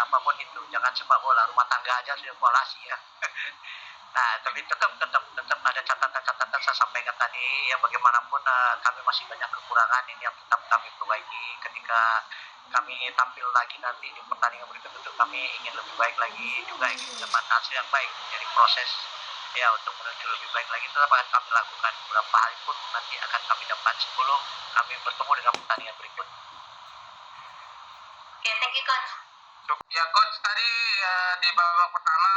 apapun itu, jangan sepak bola, rumah tangga aja sudah evaluasi ya. Nah, tapi tetap ada catatan-catatan saya sampaikan tadi ya, bagaimanapun kami masih banyak kekurangan ini yang tetap kami perbaiki ketika kami tampil lagi nanti di pertandingan berikut. Untuk kami ingin lebih baik lagi, juga ingin mendapat hasil yang baik dari proses ya untuk menuju lebih baik lagi. Tetap akan kami lakukan, beberapa hari pun nanti akan kami dapat sebelum kami bertemu dengan pertandingan berikut. Oke, thank you coach. Ya coach, tadi di babak pertama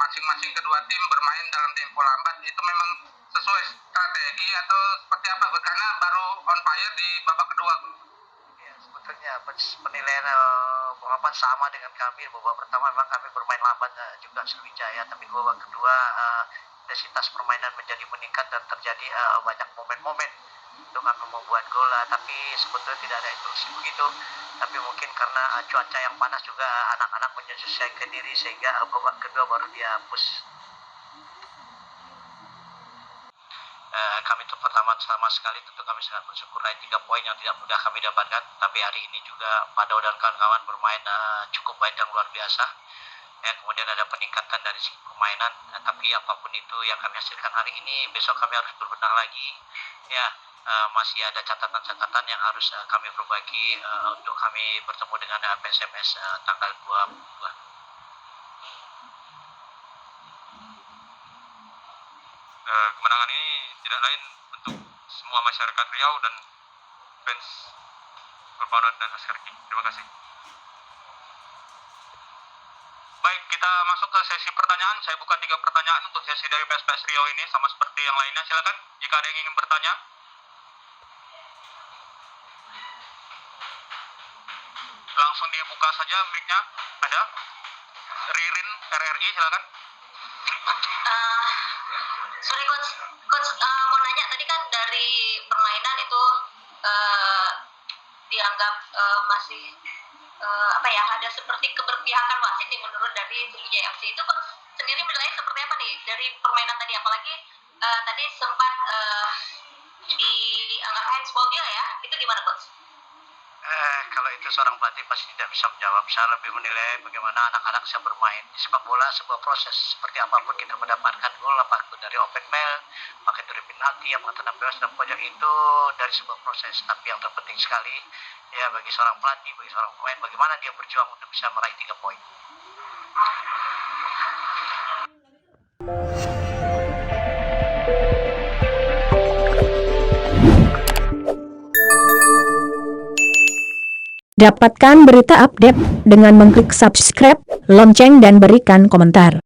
masing-masing kedua tim bermain dalam tempo lambat, itu memang sesuai strategi atau seperti apa? Karena baru on fire di babak kedua. Ya, sebetulnya penilaian babak sama dengan kami. Babak pertama memang kami bermain lambat juga Sriwijaya, tapi babak kedua intensitas permainan menjadi meningkat dan terjadi banyak momen-momen untuk kami membuat gol, tapi sebetulnya tidak ada instruksi begitu. Tapi mungkin karena cuaca yang panas juga anak-anak menyesuaikan diri sehingga babak kedua baru dia push. Kami itu pertama sama sekali tentu kami sangat bersyukur dari 3 poin yang tidak mudah kami dapatkan, tapi hari ini juga Pado dan kawan-kawan bermain cukup baik dan luar biasa ya. Kemudian ada peningkatan dari segi permainan, tapi apapun itu yang kami hasilkan hari ini, besok kami harus berbenah lagi ya. Masih ada catatan-catatan yang harus kami perbaiki untuk kami bertemu dengan PSMS tanggal 22. Kemenangan ini tidak lain untuk semua masyarakat Riau dan fans Perpaduan dan Askar King. Terima kasih. Baik, kita masuk ke sesi pertanyaan. Saya buka 3 pertanyaan untuk sesi dari PSPS Riau ini, sama seperti yang lainnya. Silakan jika ada yang ingin bertanya. Langsung dibuka saja mic-nya. Ada Ririn RRI, silakan. Sorry coach, mau nanya tadi kan dari permainan itu dianggap masih ada seperti keberpihakan wasit nih menurut dari Sriwijaya FC. Itu coach sendiri menilai seperti apa nih dari permainan tadi, apalagi tadi sempat dianggap handsball dia ya, itu gimana coach? Kalau itu seorang pelatih pasti tidak bisa menjawab. Saya lebih menilai bagaimana anak-anak bisa bermain. Di sepak bola sebuah proses, seperti apapun kita mendapatkan gol, apakah itu dari open mail, apakah itu dari penalti, apakah tenang bebas dan pojok, itu dari sebuah proses. Tapi yang terpenting sekali ya bagi seorang pelatih, bagi seorang pemain, bagaimana dia berjuang untuk bisa meraih 3 poin. Dapatkan berita update dengan mengklik subscribe, lonceng dan berikan komentar.